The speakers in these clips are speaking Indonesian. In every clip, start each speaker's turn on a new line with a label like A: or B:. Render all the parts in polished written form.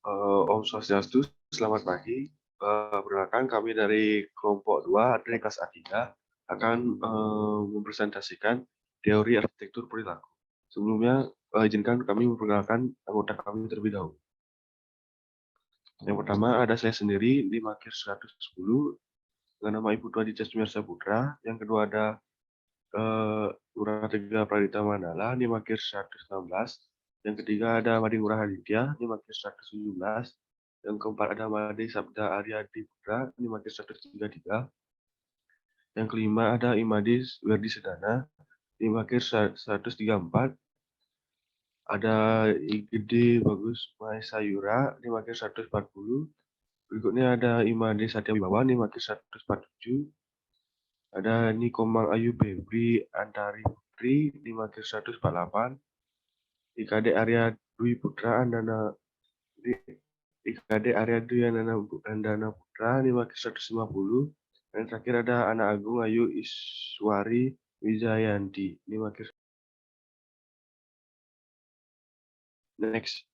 A: Om Swastiastu, selamat pagi. Perkenalkan kami dari kelompok 2 dari kelas A3 akan mempresentasikan teori arsitektur perilaku. Sebelumnya, izinkan kami memperkenalkan anggota kami terlebih dahulu. Yang pertama ada saya sendiri, di Makir 110, dengan nama Ibu Tua Dija Sumirsa Putra. Yang kedua ada Ngurah Tegar Pradita Mandala, di Makir 116. Yang ketiga ada Madi Ngurah Aditya, di Makir 117. Yang keempat ada Made Sabda Aryadi Putra, di Makir 133. Yang kelima ada Imadi Werdi Sedana, di Makir 134. Ada Igede Bagus Maesa Yura, di Makir 140. Berikutnya ada Imade Satya Wibawa, di Makir 147. Ada Nikomang Ayu Febri Antari Putri, di Makir 148. IKD Arya Dwi Putra Andana IKD Arya Dwi Andana Putra, di Makir 150. Dan terakhir ada Anak Agung Ayu Iswari Wijayanti, di Makir. Next.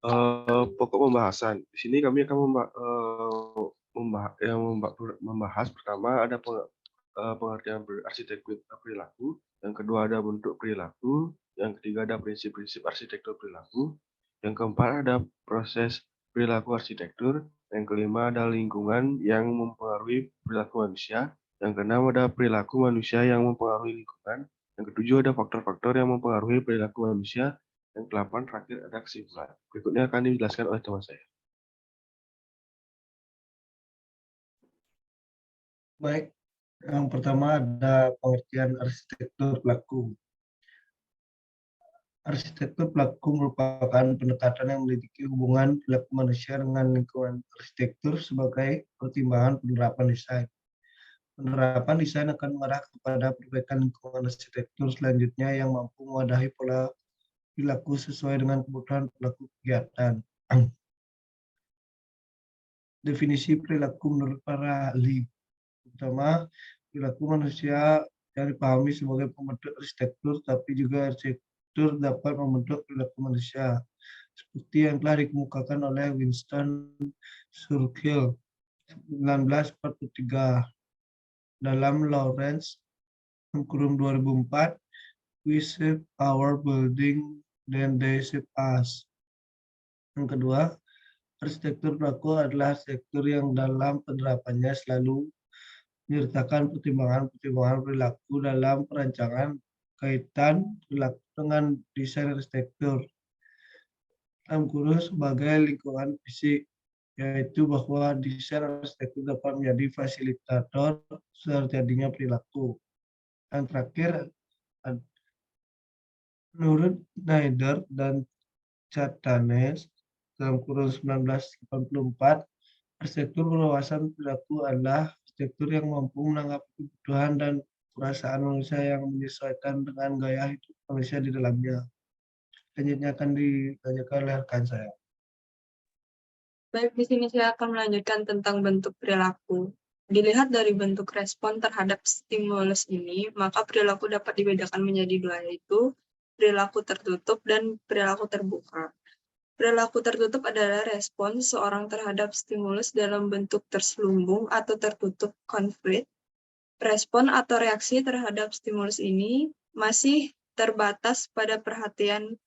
A: Pokok pembahasan. Di sini kami akan membahas pertama ada pengertian arsitektur perilaku, yang kedua ada bentuk perilaku, yang ketiga ada prinsip-prinsip arsitektur perilaku, yang keempat ada proses perilaku arsitektur, yang kelima ada lingkungan yang mempengaruhi perilaku manusia, yang keenam ada perilaku manusia yang mempengaruhi lingkungan, yang ketujuh ada faktor-faktor yang mempengaruhi perilaku manusia, yang ke-8 terakhir ada kesimpulan. Berikutnya akan dijelaskan oleh teman saya.
B: Baik, yang pertama ada pengertian arsitektur pelaku. Arsitektur pelaku merupakan pendekatan yang memiliki hubungan perilaku manusia dengan lingkungan. Arsitektur sebagai pertimbangan penerapan desain. Penerapan desain akan mengarah kepada perbaikan lingkungan. Arsitektur selanjutnya yang mampu mewadahi pola perilaku sesuai dengan kebutuhan pelaku kegiatan. Definisi perilaku menurut para ahli. Pertama, perilaku manusia yang dipahami sebagai pembentuk arsitektur, tapi juga arsitektur dapat membentuk perilaku manusia. Seperti yang telah dikemukakan oleh Winston Churchill 1943 dalam Lawrence kurung 2004, "We shape our building, then they shape us." Yang kedua, arsitektur pelaku adalah arsitektur yang dalam penerapannya selalu menyertakan pertimbangan-pertimbangan perilaku dalam perancangan kaitan perilaku dengan desain arsitektur. Dalam kurung sebagai lingkungan fisik, yaitu bahwa desain arsitektur dapat menjadi fasilitator terjadinya perilaku. Yang terakhir, menurut Schneider dan Chatanes dalam kurun 1984, arsitektur berwawasan perilaku adalah arsitektur yang mampu menanggapi kebutuhan dan perasaan manusia yang menyesuaikan dengan gaya hidup manusia di dalamnya. Selanjutnya akan ditanyakan oleh rekan saya.
C: Baik, di sini saya akan melanjutkan tentang bentuk perilaku. Dilihat dari bentuk respon terhadap stimulus ini, maka perilaku dapat dibedakan menjadi dua, yaitu perilaku tertutup dan perilaku terbuka. Perilaku tertutup adalah respon seseorang terhadap stimulus dalam bentuk terselubung atau tertutup konflik. Respon atau reaksi terhadap stimulus ini masih terbatas pada perhatian,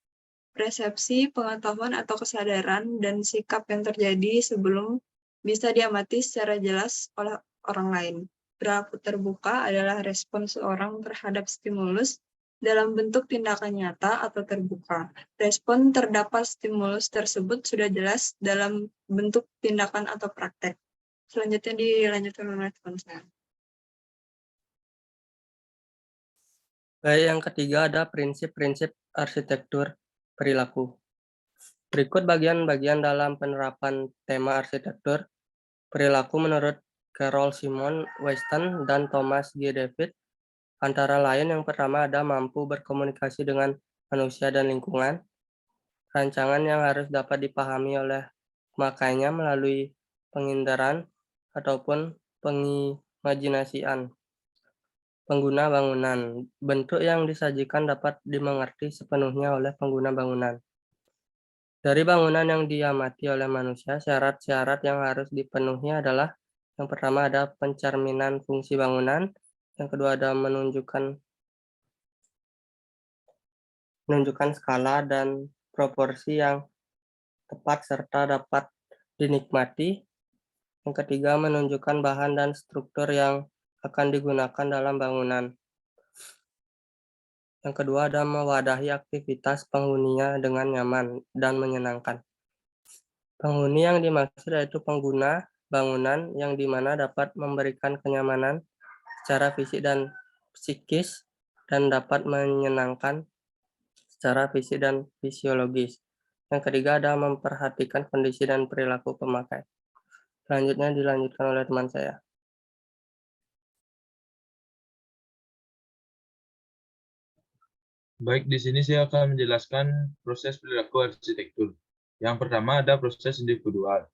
C: persepsi, pengetahuan atau kesadaran, dan sikap yang terjadi sebelum bisa diamati secara jelas oleh orang lain. Perilaku terbuka adalah respon seorang terhadap stimulus dalam bentuk tindakan nyata atau terbuka. Respon terdapat stimulus tersebut sudah jelas dalam bentuk tindakan atau praktek. Selanjutnya dilanjutkan oleh teman saya.
D: Baik, yang ketiga ada prinsip-prinsip arsitektur perilaku. Berikut bagian-bagian dalam penerapan tema arsitektur perilaku menurut Carol Simon Weston dan Thomas G. David. Antara lain yang pertama ada mampu berkomunikasi dengan manusia dan lingkungan. rancangan yang harus dapat dipahami oleh pemakainya melalui pengindaran ataupun pengimajinasian pengguna bangunan. Bentuk yang disajikan dapat dimengerti sepenuhnya oleh pengguna bangunan. Dari bangunan yang diamati oleh manusia, syarat-syarat yang harus dipenuhi adalah yang pertama ada pencerminan fungsi bangunan, yang kedua ada menunjukkan skala dan proporsi yang tepat serta dapat dinikmati. Yang ketiga menunjukkan bahan dan struktur yang akan digunakan dalam bangunan. Yang kedua ada mewadahi aktivitas penghuninya dengan nyaman dan menyenangkan. Penghuni yang dimaksud yaitu pengguna bangunan yang dimana dapat memberikan kenyamanan secara fisik dan psikis dan dapat menyenangkan secara fisik dan fisiologis. Yang ketiga ada memperhatikan kondisi dan perilaku pemakai. Selanjutnya dilanjutkan oleh teman saya.
E: Baik, di sini saya akan menjelaskan proses perilaku arsitektur. Yang pertama ada proses individual.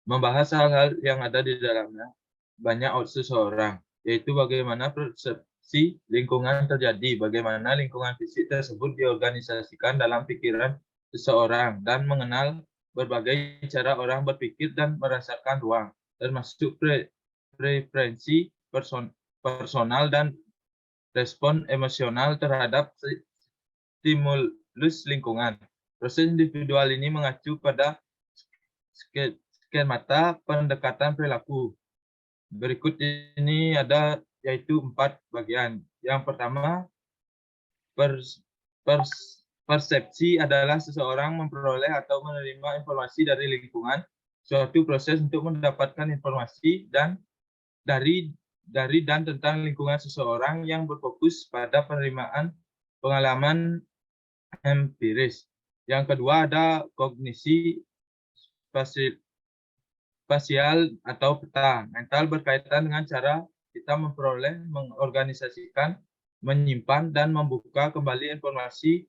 E: Membahas hal-hal yang ada di dalamnya banyak seseorang, yaitu bagaimana persepsi lingkungan terjadi, bagaimana lingkungan fisik tersebut diorganisasikan dalam pikiran seseorang, dan mengenal berbagai cara orang berpikir dan merasakan ruang, termasuk preferensi personal dan respon emosional terhadap stimulus lingkungan. Proses individual ini mengacu pada skemata pendekatan perilaku. Berikut ini ada yaitu 4 bagian. Yang pertama, persepsi adalah seseorang memperoleh atau menerima informasi dari lingkungan, suatu proses untuk mendapatkan informasi dan dari dan tentang lingkungan seseorang yang berfokus pada penerimaan pengalaman empiris. Yang kedua ada kognisi spasial atau peta. Mental berkaitan dengan cara kita memperoleh, mengorganisasikan, menyimpan, dan membuka kembali informasi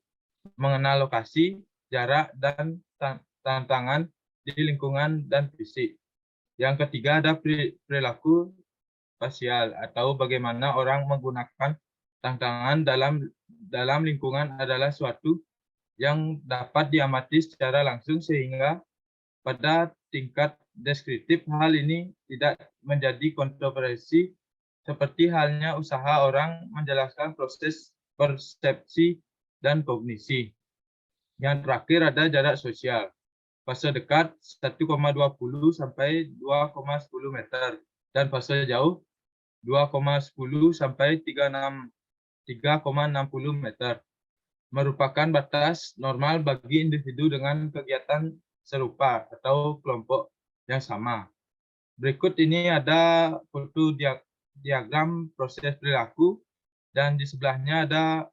E: mengenal lokasi, jarak, dan tantangan di lingkungan dan fisik. Yang ketiga ada perilaku spasial atau bagaimana orang menggunakan tantangan dalam lingkungan adalah suatu yang dapat diamati secara langsung sehingga pada tingkat deskriptif hal ini tidak menjadi kontroversi seperti halnya usaha orang menjelaskan proses persepsi dan kognisi. Yang terakhir ada jarak sosial. Fase dekat 1,20 sampai 2,10 meter dan fase jauh 2,10 sampai 3,60 meter. Merupakan batas normal bagi individu dengan kegiatan serupa atau kelompok yang sama. Berikut ini ada foto diagram proses perilaku dan di sebelahnya ada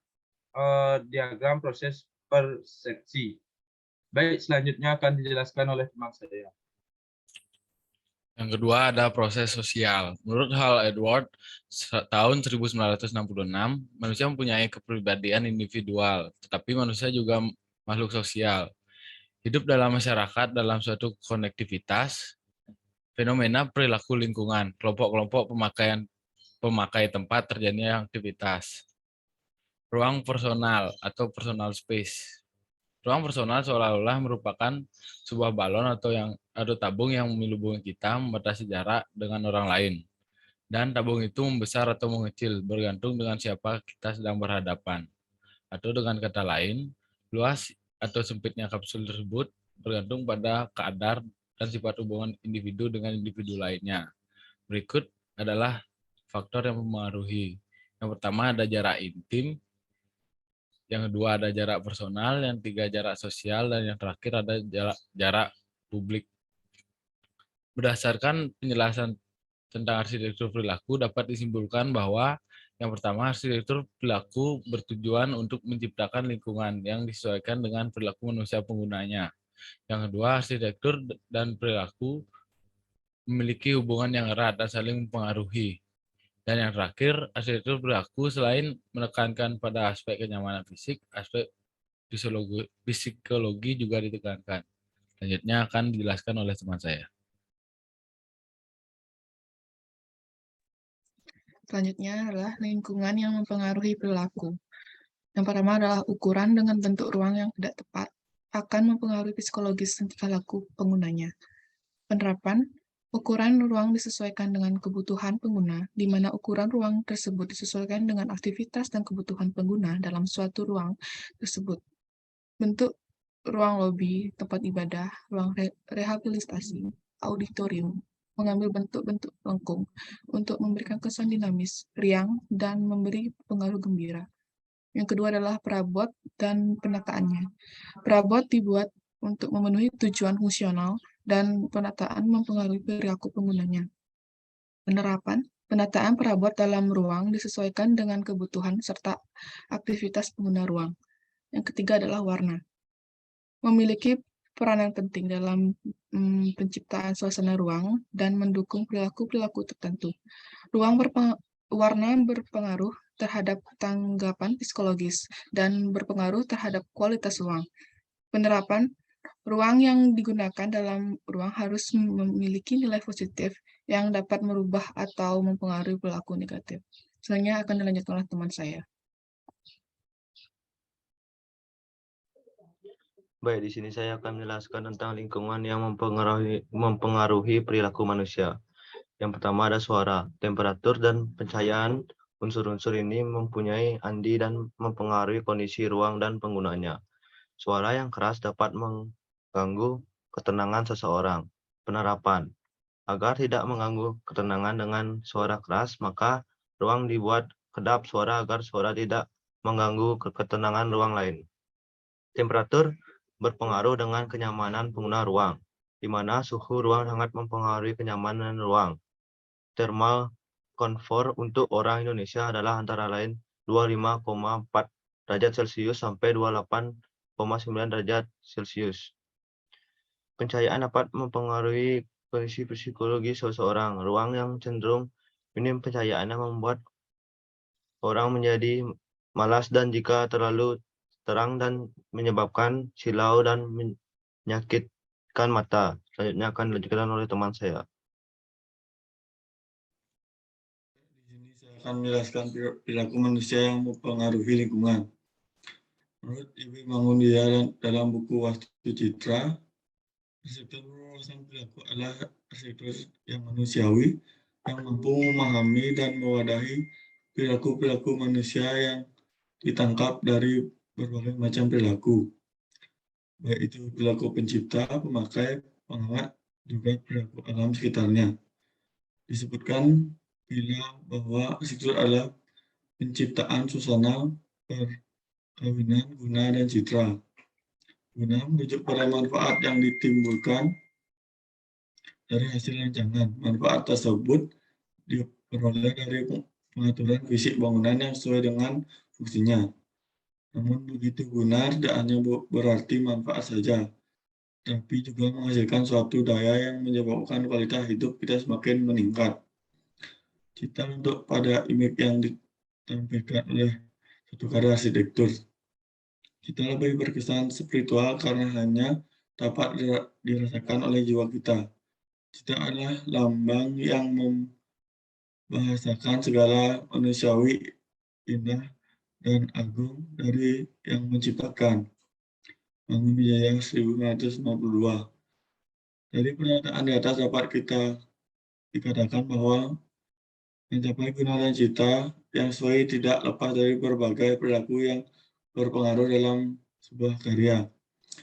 E: diagram proses persepsi. Baik, selanjutnya akan dijelaskan oleh teman saya.
F: Yang kedua ada proses sosial. Menurut Hal Edward, tahun 1966, manusia mempunyai kepribadian individual, tetapi manusia juga makhluk sosial. Hidup dalam masyarakat dalam suatu konektivitas, fenomena perilaku lingkungan, kelompok-kelompok pemakai tempat terjadinya aktivitas. Ruang personal atau personal space. Ruang personal seolah-olah merupakan sebuah balon atau tabung yang melubungi kita membatasi jarak dengan orang lain. Dan tabung itu membesar atau mengecil bergantung dengan siapa kita sedang berhadapan. Atau dengan kata lain, luas atau sempitnya kapsul tersebut bergantung pada kadar dan sifat hubungan individu dengan individu lainnya. Berikut adalah faktor yang mempengaruhi. Yang pertama ada jarak intim, yang kedua ada jarak personal, yang ketiga jarak sosial, dan yang terakhir ada jarak publik. Berdasarkan penjelasan tentang arsitektur perilaku dapat disimpulkan bahwa yang pertama arsitektur perilaku bertujuan untuk menciptakan lingkungan yang disesuaikan dengan perilaku manusia penggunanya. Yang kedua arsitektur dan perilaku memiliki hubungan yang erat dan saling mempengaruhi. Dan yang terakhir, arsitektur perilaku selain menekankan pada aspek kenyamanan fisik, aspek psikologi juga ditekankan. Selanjutnya akan dijelaskan oleh teman saya.
G: Selanjutnya adalah lingkungan yang mempengaruhi perilaku. Yang pertama adalah ukuran dengan bentuk ruang yang tidak tepat akan mempengaruhi psikologis tingkah laku penggunanya. Penerapan, ukuran ruang disesuaikan dengan kebutuhan pengguna, di mana ukuran ruang tersebut disesuaikan dengan aktivitas dan kebutuhan pengguna dalam suatu ruang tersebut. Bentuk ruang lobi, tempat ibadah, ruang rehabilitasi, auditorium, mengambil bentuk-bentuk lengkung untuk memberikan kesan dinamis, riang, dan memberi pengaruh gembira. Yang kedua adalah perabot dan penataannya. Perabot dibuat untuk memenuhi tujuan fungsional dan penataan mempengaruhi perilaku penggunanya. Penerapan, penataan perabot dalam ruang disesuaikan dengan kebutuhan serta aktivitas pengguna ruang. Yang ketiga adalah warna. Memiliki peranan penting dalam penciptaan suasana ruang dan mendukung perilaku-perilaku tertentu. Warna berpengaruh terhadap tanggapan psikologis dan berpengaruh terhadap kualitas ruang. Penerapan, ruang yang digunakan dalam ruang harus memiliki nilai positif yang dapat merubah atau mempengaruhi perilaku negatif. Selanjutnya akan dilanjutkan oleh teman saya.
H: Baik, di sini saya akan menjelaskan tentang lingkungan yang mempengaruhi perilaku manusia. Yang pertama ada suara, temperatur, dan pencahayaan. Unsur-unsur ini mempunyai andil dan mempengaruhi kondisi ruang dan penggunanya. Suara yang keras dapat mengganggu ketenangan seseorang. Penerapan, agar tidak mengganggu ketenangan dengan suara keras, maka ruang dibuat kedap suara agar suara tidak mengganggu ketenangan ruang lain. Temperatur berpengaruh dengan kenyamanan pengguna ruang, di mana suhu ruang sangat mempengaruhi kenyamanan ruang. Thermal komfort untuk orang Indonesia adalah antara lain 25,4 derajat Celcius sampai 28,9 derajat Celcius. Pencahayaan dapat mempengaruhi kondisi psikologi seseorang. Ruang yang cenderung minim pencahayaannya membuat orang menjadi malas dan jika terlalu terang dan menyebabkan silau dan menyakitkan mata. Selanjutnya akan dilanjutkan oleh teman saya.
I: Akan menjelaskan perilaku manusia yang mempengaruhi lingkungan. Menurut Ibu Mangundia dalam buku Wastu Citra, arsitektur berwawasan perilaku adalah arsitektur yang manusiawi yang mampu memahami dan mewadahi perilaku-perilaku manusia yang ditangkap dari berbagai macam perilaku, baik itu perilaku pencipta, pemakai, pengamat, juga perilaku alam sekitarnya. Disebutkan bahwa arsitektur adalah penciptaan suasana perkawinan guna dan citra. Guna merujuk pada manfaat yang ditimbulkan dari hasil rancangan. Manfaat tersebut diperoleh dari pengaturan fisik bangunan yang sesuai dengan fungsinya. Namun begitu guna tidak hanya berarti manfaat saja, tapi juga menghasilkan suatu daya yang menyebabkan kualitas hidup kita semakin meningkat. Cita untuk pada image yang ditampilkan oleh satu karya arsitektur. Kita lebih berkesan spiritual karena hanya dapat dirasakan oleh jiwa kita. Cita adalah lambang yang membahasakan segala manusiawi indah dan agung dari yang menciptakan. Mangunwijaya 1992. Dari pernyataan di atas dapat kita dikatakan bahwa mencapai guna dan cita yang sesuai tidak lepas dari berbagai perilaku yang berpengaruh dalam sebuah karya,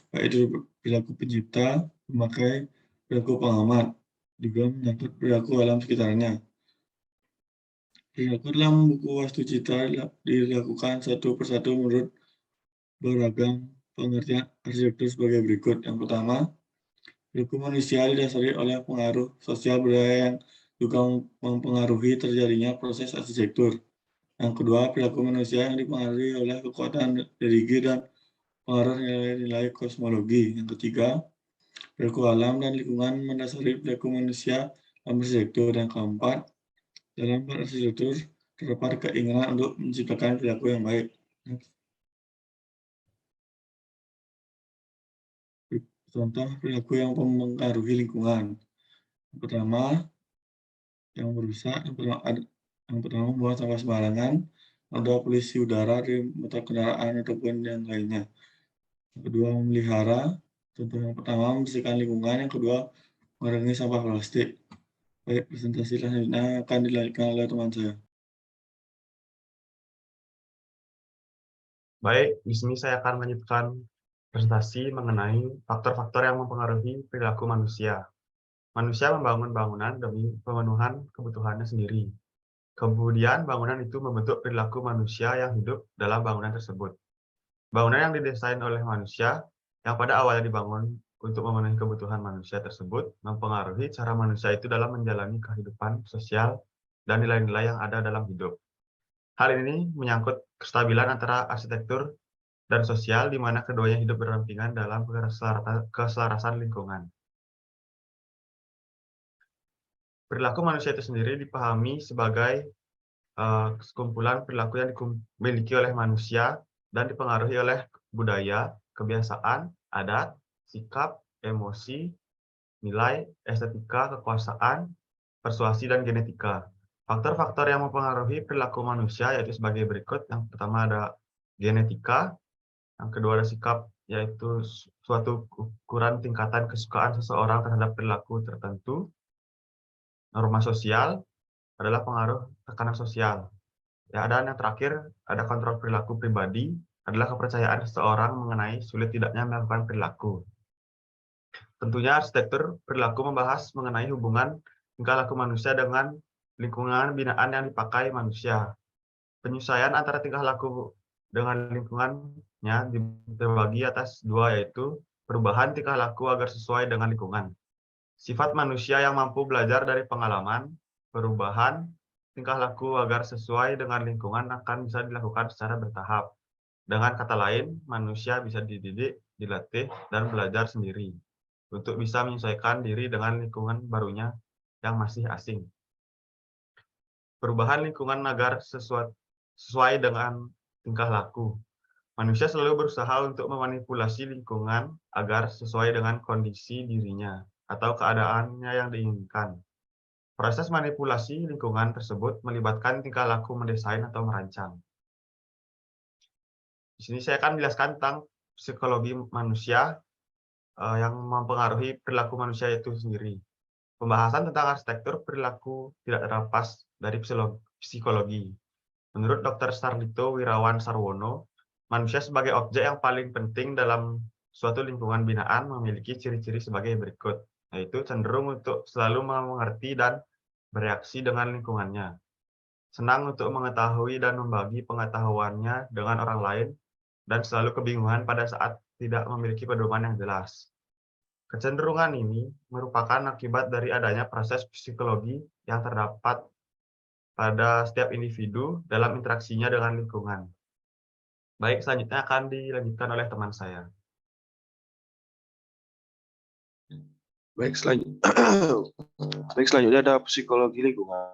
I: baik itu perilaku pencipta, pemakai, perilaku pengamat, juga menyangkut perilaku alam sekitarnya. Perilaku dalam buku Wastu Citra dilakukan satu persatu menurut beragam pengertian arsitektur sebagai berikut. Yang pertama, perilaku manusia didasari oleh pengaruh sosial budaya yang juga mempengaruhi terjadinya proses arsitektur. Yang kedua, perilaku manusia yang dipengaruhi oleh kekuatan religi dan pengaruh nilai-nilai kosmologi. Yang ketiga, perilaku alam dan lingkungan mendasari perilaku manusia dalam arsitektur. Yang keempat, dalam berarsitektur terdapat keinginan untuk menciptakan perilaku yang baik. Contoh perilaku yang mempengaruhi lingkungan. Yang pertama, yang merusak, yang pertama membuang sampah sembarangan, ada polusi udara di motor kendaraan ataupun yang lainnya. Yang kedua, memelihara. Contoh yang pertama, membersihkan lingkungan. Yang kedua, mengurangi sampah plastik. Baik, presentasi selanjutnya akan dilanjutkan oleh teman saya.
J: Baik, di sini saya akan melanjutkan presentasi mengenai faktor-faktor yang mempengaruhi perilaku manusia. Manusia membangun bangunan demi pemenuhan kebutuhannya sendiri. Kemudian bangunan itu membentuk perilaku manusia yang hidup dalam bangunan tersebut. Bangunan yang didesain oleh manusia, yang pada awalnya dibangun untuk memenuhi kebutuhan manusia tersebut, mempengaruhi cara manusia itu dalam menjalani kehidupan sosial dan nilai-nilai yang ada dalam hidup. Hal ini menyangkut kestabilan antara arsitektur dan sosial, di mana keduanya hidup berdampingan dalam keselarasan lingkungan. Perilaku manusia itu sendiri dipahami sebagai sekumpulan perilaku yang dimiliki oleh manusia dan dipengaruhi oleh budaya, kebiasaan, adat, sikap, emosi, nilai, estetika, kekuasaan, persuasi, dan genetika. Faktor-faktor yang mempengaruhi perilaku manusia yaitu sebagai berikut. Yang pertama ada genetika, yang kedua ada sikap, yaitu suatu ukuran tingkatan kesukaan seseorang terhadap perilaku tertentu. Norma sosial adalah pengaruh tekanan sosial. Ya, dan yang terakhir, ada kontrol perilaku pribadi, adalah kepercayaan seseorang mengenai sulit tidaknya melakukan perilaku. Tentunya arsitektur perilaku membahas mengenai hubungan tingkah laku manusia dengan lingkungan binaan yang dipakai manusia. Penyesuaian antara tingkah laku dengan lingkungannya dibagi atas dua, yaitu perubahan tingkah laku agar sesuai dengan lingkungan. Sifat manusia yang mampu belajar dari pengalaman, perubahan tingkah laku agar sesuai dengan lingkungan akan bisa dilakukan secara bertahap. Dengan kata lain, manusia bisa dididik, dilatih, dan belajar sendiri untuk bisa menyesuaikan diri dengan lingkungan barunya yang masih asing. Perubahan lingkungan agar sesuai dengan tingkah laku. Manusia selalu berusaha untuk memanipulasi lingkungan agar sesuai dengan kondisi dirinya atau keadaannya yang diinginkan. Proses manipulasi lingkungan tersebut melibatkan tingkah laku mendesain atau merancang. Di sini saya akan menjelaskan tentang psikologi manusia yang mempengaruhi perilaku manusia itu sendiri. Pembahasan tentang arsitektur perilaku tidak terlepas dari psikologi. Menurut Dr. Sarlito Wirawan Sarwono, manusia sebagai objek yang paling penting dalam suatu lingkungan binaan memiliki ciri-ciri sebagai berikut, yaitu cenderung untuk selalu mengerti dan bereaksi dengan lingkungannya, senang untuk mengetahui dan membagi pengetahuannya dengan orang lain, dan selalu kebingungan pada saat tidak memiliki pedoman yang jelas. Kecenderungan ini merupakan akibat dari adanya proses psikologi yang terdapat pada setiap individu dalam interaksinya dengan lingkungan. Baik, selanjutnya akan dilanjutkan oleh teman saya.
A: Baik, selanjutnya ada psikologi lingkungan.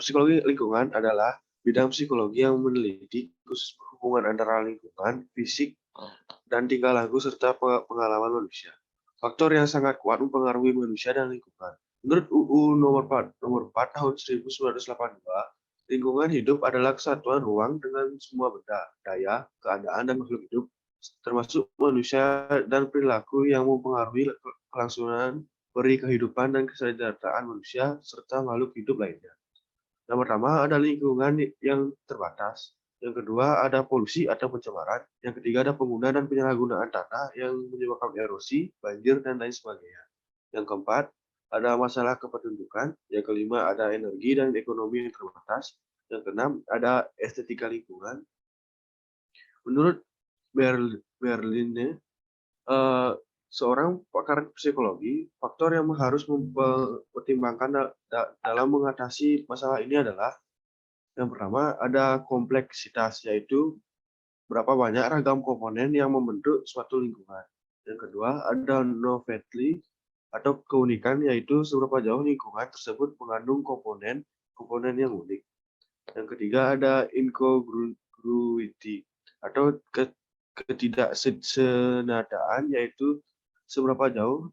A: Psikologi lingkungan adalah bidang psikologi yang meneliti khusus hubungan antara lingkungan, fisik, dan tingkah laku serta pengalaman manusia. Faktor yang sangat kuat mempengaruhi manusia dan lingkungan. Menurut UU nomor 4 tahun 1982, lingkungan hidup adalah kesatuan ruang dengan semua benda, daya, keadaan, dan makhluk hidup, termasuk manusia dan perilaku yang mempengaruhi kelangsungan peri kehidupan dan kesejahteraan manusia serta makhluk hidup lainnya. Yang pertama ada lingkungan yang terbatas. Yang kedua ada polusi atau pencemaran. Yang ketiga ada penggunaan dan penyalahgunaan tanah yang menyebabkan erosi, banjir, dan lain sebagainya. Yang keempat ada masalah kependudukan. Yang kelima ada energi dan ekonomi yang terbatas. Yang keenam ada estetika lingkungan. Menurut Berlin, seorang pakar psikologi, faktor yang harus mempertimbangkan dalam mengatasi masalah ini adalah yang pertama ada kompleksitas, yaitu berapa banyak ragam komponen yang membentuk suatu lingkungan. Yang kedua ada novelty atau keunikan, yaitu seberapa jauh lingkungan tersebut mengandung komponen yang unik. Yang ketiga ada incongruity atau ketidaksenadaan, yaitu seberapa jauh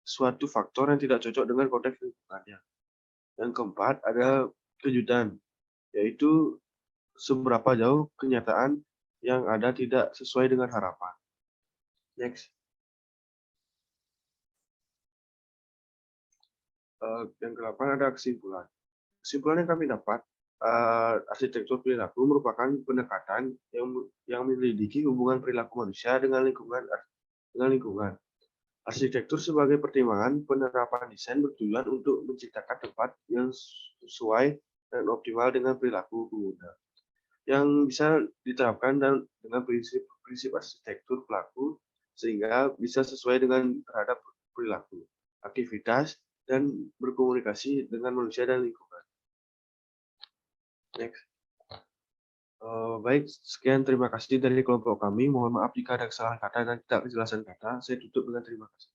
A: suatu faktor yang tidak cocok dengan konteks lingkungannya. Yang keempat, ada kejutan, yaitu seberapa jauh kenyataan yang ada tidak sesuai dengan harapan. Next. Yang ke-8 ada kesimpulan. Kesimpulan yang kami dapat, arsitektur perilaku merupakan pendekatan yang menyelidiki hubungan perilaku manusia dengan lingkungan. Arsitektur sebagai pertimbangan penerapan desain bertujuan untuk menciptakan tempat yang sesuai dan optimal dengan perilaku pengguna, yang bisa diterapkan dengan prinsip arsitektur pelaku sehingga bisa sesuai dengan terhadap perilaku, aktivitas, dan berkomunikasi dengan manusia dan lingkungan. Next. Baik, sekian terima kasih dari kelompok kami. Mohon maaf jika ada kesalahan kata dan tidak kejelasan kata. Saya tutup dengan terima kasih.